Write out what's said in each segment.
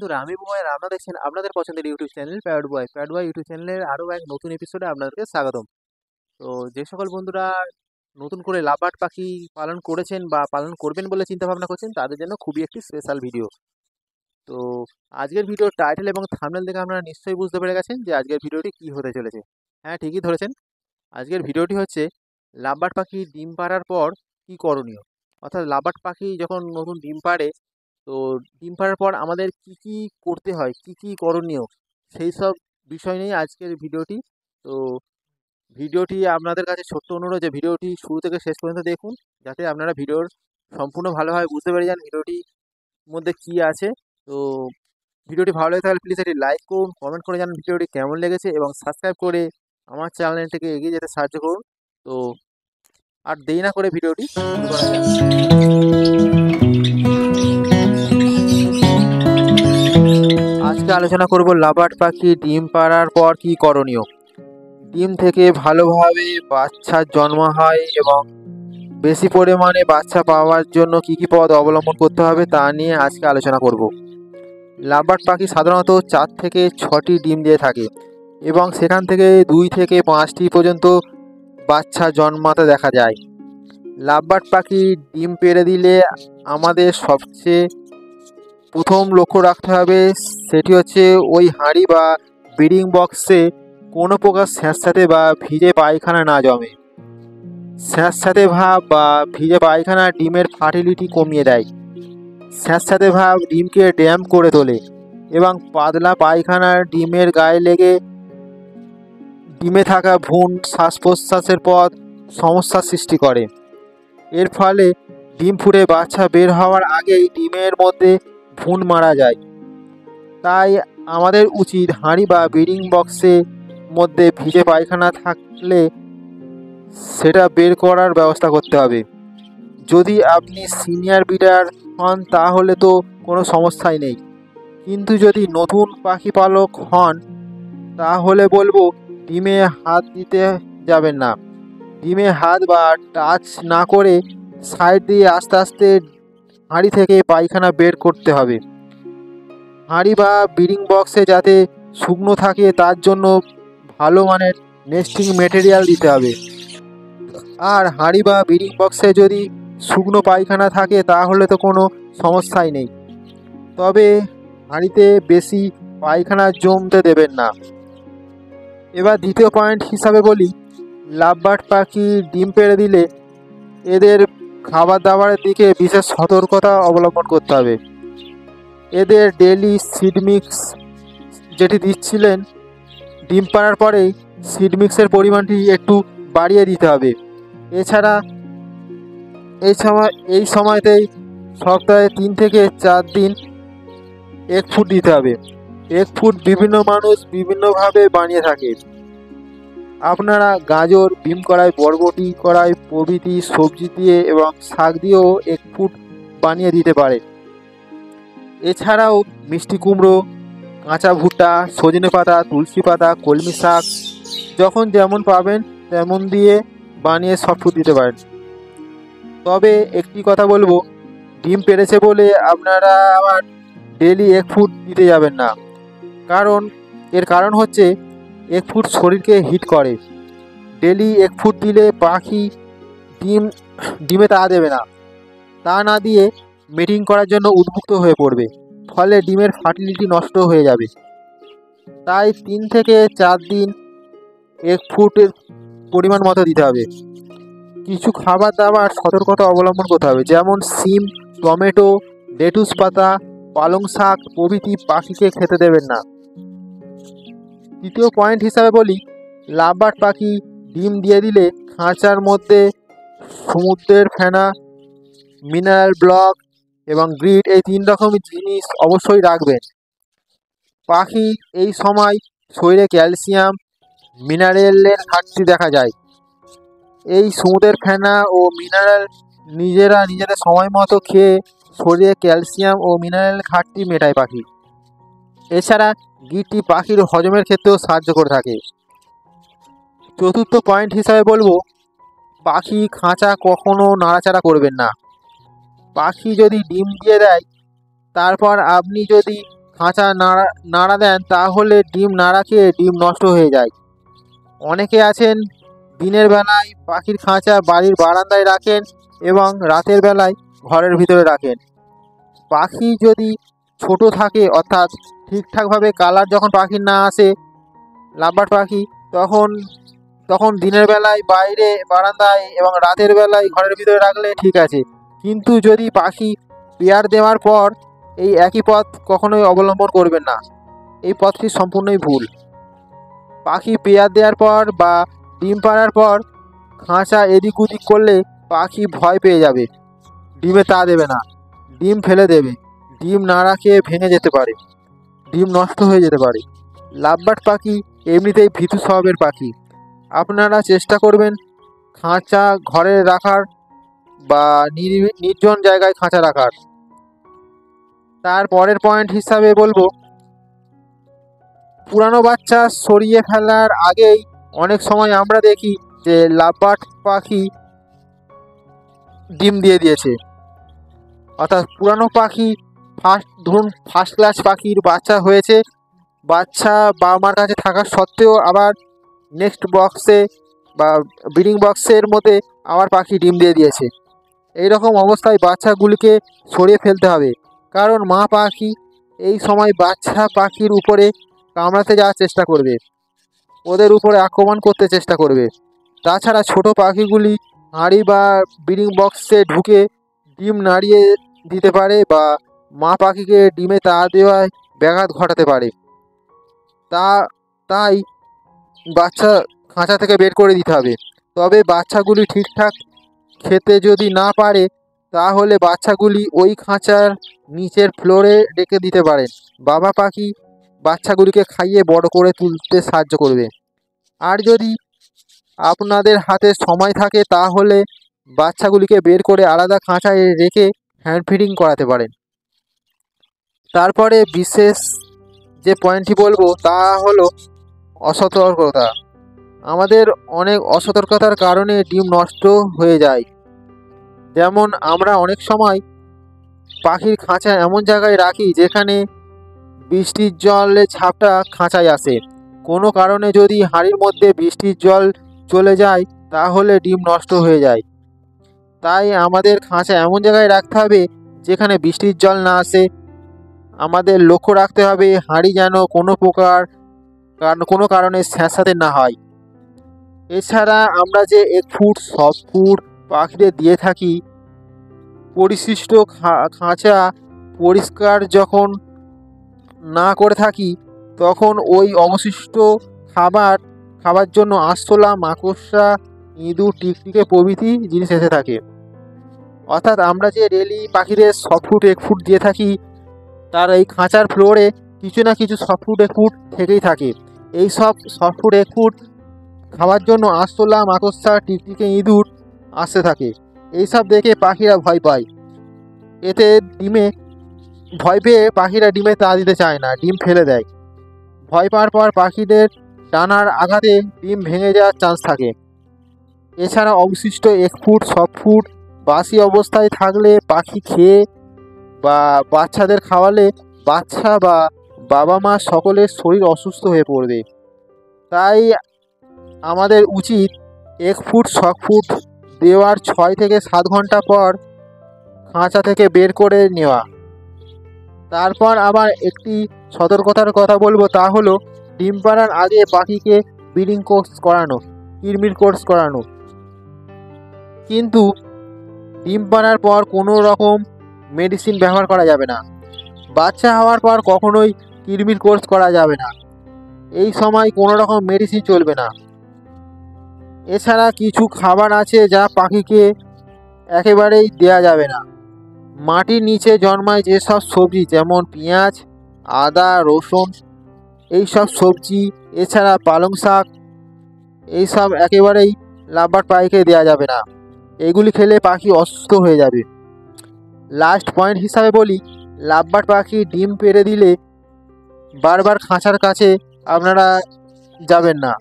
বন্ধুরা, আমি বুবাইয়ের আপনারা দেখছেন আপনাদের পছন্দের ইউটিউব চ্যানেল প্যাড বয় ইউটিউব চ্যানেলের আরও এক নতুন এপিসোডে আপনাদেরকে স্বাগতম। তো যে সকল বন্ধুরা নতুন করে লাভবার্ড পাখি পালন করেছেন বা পালন করবেন বলে চিন্তা ভাবনা করছেন, তাদের জন্য খুবই একটি স্পেশাল ভিডিও। তো আজকের ভিডিওর টাইটেল এবং থাম্বনেল দেখে আপনারা নিশ্চয়ই বুঝতে পেরে গেছেন যে আজকের ভিডিওটি কী হতে চলেছে। হ্যাঁ, ঠিকই ধরেছেন। আজকের ভিডিওটি হচ্ছে লাভবার্ড পাখি ডিম পাড়ার পর কী করণীয়, অর্থাৎ লাভবার্ড পাখি যখন নতুন ডিম পাড়ে, তো ডিম পাড়ার পর আমাদের কি কি করতে হয়, কি কি করণীয়, সেই সব বিষয় নিয়ে আজকের ভিডিওটি। তো ভিডিওটি আপনাদের কাছে ছোট্ট অনুরোধ যে ভিডিওটি শুরু থেকে শেষ পর্যন্ত দেখুন, যাতে আপনারা ভিডিওর সম্পূর্ণ ভালোভাবে বুঝতে পেরে যান ভিডিওটির মধ্যে কি আছে। তো ভিডিওটি ভালো লাগে তাহলে প্লিজ এটি লাইক করুন, কমেন্ট করে জানান ভিডিওটি কেমন লেগেছে এবং সাবস্ক্রাইব করে আমার চ্যানেলটিকে এগিয়ে যেতে সাহায্য করুন। তো আর দেরি না করে ভিডিওটি শুরু করা যাক। আজকে আলোচনা করব লাভবার্ড পাখি ডিম পাড়ার পর কি করণীয়, ডিম থেকে ভালোভাবে বাচ্চার জন্ম হয় এবং বেশি পরিমাণে বাচ্চা পাওয়ার জন্য কি কি পথ অবলম্বন করতে হবে তা নিয়ে আজকে আলোচনা করব। লাভবার্ড পাখি সাধারণত 4 থেকে 6টি ডিম দিয়ে থাকে এবং সেখান থেকে 2 থেকে 5টি পর্যন্ত বাচ্চা জন্মাতে দেখা যায়। লাভবার্ড পাখি ডিম পেড়ে দিলে আমাদের সবচেয়ে প্রথম লক্ষ্য রাখতে হবে, সেটি হচ্ছে ওই হাঁড়ি বা ব্রিডিং বক্সে কোনো প্রকার স্যাঁতস্যাঁতে বা ভিজে পায়খানা না জমে। স্যাঁতস্যাঁতে ভাব বা ভিজে পায়খানা ডিমের ফার্টিলিটি কমিয়ে দেয়। স্যাঁতস্যাঁতে ভাব ডিমকে ড্যাম করে তোলে এবং পাতলা পায়খানা ডিমের গায়ে লেগে ডিমে থাকা ভ্রূণ শ্বাস প্রশ্বাসের পথ সমস্যার সৃষ্টি করে। এর ফলে ডিম ফুটে বাচ্চা বের হওয়ার আগেই ডিমের মধ্যে ভ্রূণ মারা যায়। তাই আমাদের উচিত হাঁড়ি বা ব্রিডিং বক্সের মধ্যে ভিজে পায়খানা থাকলে সেটা বের করার ব্যবস্থা করতে হবে। যদি আপনি সিনিয়র ব্রিডার হন তাহলে তো কোনো সমস্যাই নেই, কিন্তু যদি নতুন পাখি পালক হন তাহলে বলবো ডিমে হাত দিতে যাবেন না। ডিমে হাত বা টাচ না করে সাইড দিয়ে আস্তে আস্তে হাঁড়ি থেকে পায়খানা বের করতে হবে। হাঁড়ি বা ব্রিডিং বক্সে যাতে শুকনো থাকে তার জন্য ভালো মানের নেস্টিং মেটেরিয়াল দিতে হবে। আর হাঁড়ি বা ব্রিডিং বক্সে যদি শুকনো পায়খানা থাকে তাহলে তো কোনো সমস্যাই নেই, তবে হাঁড়িতে বেশি পায়খানা জমতে দেবেন না। এবার দ্বিতীয় পয়েন্ট হিসাবে বলি, লাভবার্ড পাখি ডিম পেড়ে দিলে এদের খাবার দাবারের দিকে বিশেষ সতর্কতা অবলম্বন করতে হবে। এদের ডেলি সিড মিক্স যেটি দিচ্ছিলেন ডিম পাড়ার পরেই সিড মিক্সের পরিমাণটি একটু বাড়িয়ে দিতে হবে। এছাড়া এই সময়তেই সপ্তাহে 3 থেকে 4 দিন এগ ফুড দিতে হবে। এগ ফুড বিভিন্ন মানুষ বিভিন্নভাবে বানিয়ে থাকে। আপনারা গাজর, বিম কড়াই, বরবটি কড়াই প্রভৃতি সবজি দিয়ে এবং শাক দিয়েও এগ ফুড বানিয়ে দিতে পারে। এছাড়াও মিষ্টি কুমড়ো, কাঁচা ভুট্টা, সজনে পাতা, তুলসী পাতা, কলমি শাক যখন যেমন পাবেন তেমন দিয়ে বানিয়ে সফট ফুড দিতে পারেন। তবে একটি কথা বলবো, ডিম পেড়েছে বলে আপনারা আবার ডেলি এগ ফুড দিতে যাবেন না, এর কারণ হচ্ছে এগ ফুড শরীরকে হিট করে। ডেলি এগ ফুড দিলে পাখি ডিমে তা দেবে না, তা না দিয়ে মেটিং করার জন্য উদ্বুদ্ধ হয়ে পড়বে, ফলে ডিমের ফার্টিলিটি নষ্ট হয়ে যাবে। তাই 3 থেকে 4 দিন এগ ফুডের পরিমাণ মতো দিতে হবে। কিছু খাবার দাবার সতর্কতা অবলম্বন করতে হবে, যেমন সিম, টমেটো, লেটুস পাতা, পালং শাক প্রভৃতি পাখিকে খেতে দেবেন না। তৃতীয় পয়েন্ট হিসাবে বলি, লাভবার্ড পাখি ডিম দিয়ে দিলে খাঁচার মধ্যে সমুদ্রের ফেনা, মিনারেল ব্লক এবং গ্রিড এই 3 রকমের জিনিস অবশ্যই রাখবেন। পাখি এই সময় শরীরে ক্যালসিয়াম, মিনারেলের ঘাটতি দেখা যায়। এই সমুদ্রের ফেনা ও মিনারেল নিজেদের সময় মতো খেয়ে শরীরে ক্যালসিয়াম ও মিনারেল ঘাটতি মেটায় পাখি। এছাড়া গিটটি পাখির হজমের ক্ষেত্রেও সাহায্য করে থাকে। চতুর্থ পয়েন্ট হিসাবে বলবো, পাখি খাঁচা কখনো নাড়াচাড়া করবেন না। পাখি যদি ডিম দিয়ে দেয় তারপর আপনি যদি খাঁচা নাড়া দেন তাহলে ডিম নাড়া খেয়ে ডিম নষ্ট হয়ে যায়। অনেকে আছেন দিনের বেলায় পাখির খাঁচা বাড়ির বারান্দায় রাখেন এবং রাতের বেলায় ঘরের ভিতরে রাখেন। পাখি যদি ছোট থাকে অর্থাৎ ঠিকঠাকভাবে কালার যখন পাখির না আসে লাভবার্ড পাখি, তখন তখন দিনের বেলায় বাইরে বারান্দায় এবং রাতের বেলায় ঘরের ভিতরে রাখলে ঠিক আছে। কিন্তু যদি পাখি পেয়ার দেওয়ার পর এই একই পথ কখনোই অবলম্বন করবেন না, এই পথটি সম্পূর্ণই ভুল। পাখি পেয়ার দেওয়ার পর বা ডিম পাড়ার পর খাঁচা এদিক ওদিক করলে পাখি ভয় পেয়ে যাবে, ডিমে তা দেবে না, ডিম ফেলে দেবে, ডিম নাড়া খেয়ে ভেঙে যেতে পারে, ডিম নষ্ট হয়ে যেতে পারে। লাভবার্ড পাখি এমনিতেই ভীতু স্বভাবের পাখি। আপনারা চেষ্টা করবেন খাঁচা ঘরে রাখার বা নির্জন জায়গায় খাঁচা রাখার। তার পরের পয়েন্ট হিসাবে বলবো, পুরানো বাচ্চা সরিয়ে ফেলার আগেই অনেক সময় আমরা দেখি যে লাভবার্ড পাখি ডিম দিয়ে দিয়েছে। অর্থাৎ পুরানো পাখি ফার্স্ট ক্লাস পাখির বাচ্চা হয়েছে, বাচ্চা বাবা মার কাছে থাকা সত্ত্বেও আবার নেক্সট বক্সে বা ব্রিডিং বক্সের মধ্যে আবার পাখি ডিম দিয়ে দিয়েছে। এই রকম অবস্থায় বাচ্চাগুলিকে সরিয়ে ফেলতে হবে, কারণ মা পাখি এই সময় বাচ্চা পাখির উপরে কামড়াতে যাওয়ার চেষ্টা করবে, ওদের উপরে আক্রমণ করতে চেষ্টা করবে। তাছাড়া ছোট পাখিগুলি হাঁড়ি বা ব্রিডিং বক্সে ঢুকে ডিম নাড়িয়ে দিতে পারে বা মা পাখিকে ডিমে তা দেওয়ায় ব্যাঘাত ঘটাতে পারে। তাই বাচ্চা খাঁচা থেকে বের করে দিতে হবে। তবে বাচ্চাগুলি ঠিকঠাক খেতে যদি না পারে তাহলে বাচ্চাগুলি ওই খাঁচার নিচের ফ্লোরে রেখে দিতে পারেন। বাবা পাখি বাচ্চাগুলিকে খাইয়ে বড় করে তুলতে সাহায্য করবে। আর যদি আপনাদের হাতে সময় থাকে তাহলে বাচ্চাগুলিকে বের করে আলাদা খাঁচায় রেখে হ্যান্ড ফিডিং করাতে পারেন। তারপরে বিশেষ যে পয়েন্টটি বলবো তা হলো অসতর্কতা। আমাদের অনেক অসতর্কতার কারণে ডিম নষ্ট হয়ে যায়। যেমন আমরা অনেক সময় পাখির খাঁচা এমন জায়গায় রাখি যেখানে বৃষ্টির জলে ঝাপটা খাঁচায় আসে। কোনো কারণে যদি হাঁড়ির মধ্যে বৃষ্টির জল চলে যায় তাহলে ডিম নষ্ট হয়ে যায়। তাই আমাদের খাঁচা এমন জায়গায় রাখতে হবে যেখানে বৃষ্টির জল না আসে। আমাদের লক্ষ্য রাখতে হবে হাঁড়ি যেন কোনো কারণে স্যাঁতস্যাঁতে না হয়। এছাড়া আমরা যে 1 ফুট সফট ফুড পাখিদের দিয়ে থাকি, পরিশিষ্ট খাঁচা পরিষ্কার যখন না করে থাকি তখন ওই অবশিষ্ট খাবার জন্য আরশোলা, মাকড়সা, ইঁদুর, টিকটিকি প্রভৃতি জিনিস এসে থাকে। অর্থাৎ আমরা যে ডেলি পাখিদের সফট ফুড 1 ফুট দিয়ে থাকি তার এই খাঁচার ফ্লোরে কিছু না কিছু সফট ফুড 1 ফুট থেকেই থাকে। এই সব সফট ফুড 1 ফুট খাওয়ার জন্য আরশোলা, মাকড়সা, টিকটিকি, ইঁদুর আসতে থাকে। এইসব দেখে পাখিরা ভয় পায়। এতে ভয় পেয়ে পাখিরা ডিমে তা দিতে চায় না, ডিম ফেলে দেয়। ভয় পাওয়ার পর পাখিদের ডানার আঘাতে ডিম ভেঙে যাওয়ার চান্স থাকে। এছাড়া অবশিষ্ট 1 ফুট সফট ফুড বাসি অবস্থায় থাকলে পাখি খেয়ে বা বাচ্চাদের খাওয়ালে বাচ্চা বা বাবা মা সকলের শরীর অসুস্থ হয়ে পড়বে। তাই আমাদের উচিত 1 ফুট সফট ফুড দেওয়ার 6 থেকে 7 ঘন্টা পর খাঁচা থেকে বের করে নেওয়া। তারপর আবার একটি সতর্কতার কথা বলবো, তা হলো ডিম পাড়ার আগে পাখিকে ব্রিডিং কোর্স করানো, কৃমির কোর্স করানো। কিন্তু ডিম পাড়ার পর কোনো রকম মেডিসিন ব্যবহার করা যাবে না। বাচ্চা হওয়ার পর কখনোই কৃমির কোর্স করা যাবে না। এই সময় কোনো রকম মেডিসিন চলবে না। এছাড়া কিছু খাবার আছে যা পাখিকে একেবারেই দেয়া যাবে না। মাটির নিচে জন্মায় যেসব সবজি যেমন পেঁয়াজ, আদা, রসুন, এইসব সবজি, এছাড়া পালং শাক, এইসব একেবারেই লাভবার্ড পাখিকে দেওয়া যাবে না। এগুলি খেলে পাখি অসুস্থ হয়ে যাবে। লাস্ট পয়েন্ট হিসাবে বলি, লাভবার্ড পাখি ডিম পেড়ে দিলে বারবার খাঁচার কাছে আপনারা যাবেন না।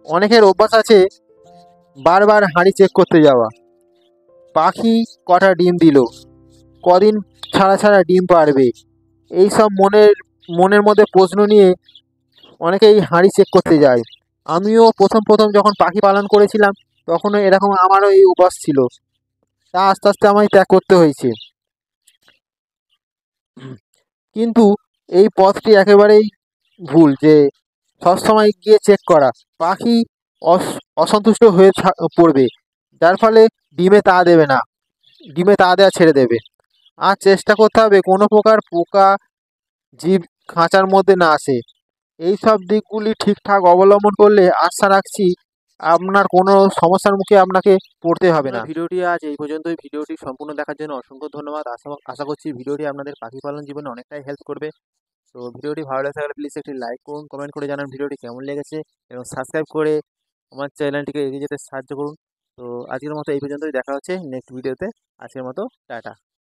অনেকের অভ্যাস আছে বারবার হাঁড়ি চেক করতে যাওয়া। পাখি কটা ডিম দিল, কদিন ছাড়া ছাড়া ডিম পাড়বে, এইসব মনের মনের মধ্যে প্রশ্ন নিয়ে অনেকেই হাঁড়ি চেক করতে যায়। আমিও প্রথম প্রথম যখন পাখি পালন করেছিলাম তখনও এরকম আমারও এই অভ্যাস ছিল, তা আস্তে আস্তে আমায় ত্যাগ করতে হয়েছে। কিন্তু এই পথটি একেবারেই ভুল, যে সবসময় গিয়ে চেক করা। পাখি অসন্তুষ্ট হয়ে পড়বে, যার ফলে ডিমে তা দেবে না, ডিমে তা দেওয়া ছেড়ে দেবে। আর চেষ্টা করতে হবে কোনো প্রকার পোকা জীব খাঁচার মধ্যে না আসে। এই সব দিকগুলি ঠিকঠাক অবলম্বন করলে আশা রাখছি আপনার কোনো সমস্যার মুখে আপনাকে পড়তে হবে না। ভিডিওটি আজ এই পর্যন্তই। ভিডিওটি সম্পূর্ণ দেখার জন্য অসংখ্য ধন্যবাদ। আশা করছি ভিডিওটি আপনাদের পাখি পালন জীবনে অনেকটাই হেল্প করবে। তো ভিডিওটি ভালো লেগে থাকলে প্লিজ একটি লাইক করুন, কমেন্ট করে জানান ভিডিওটি কেমন লেগেছে এবং সাবস্ক্রাইব করে আমার চ্যানেলটিকে এগিয়ে যেতে সাহায্য করুন। তো আজকের মতো এই পর্যন্তই, দেখা হচ্ছে নেক্সট ভিডিওতে। আজকের মতো টাটা।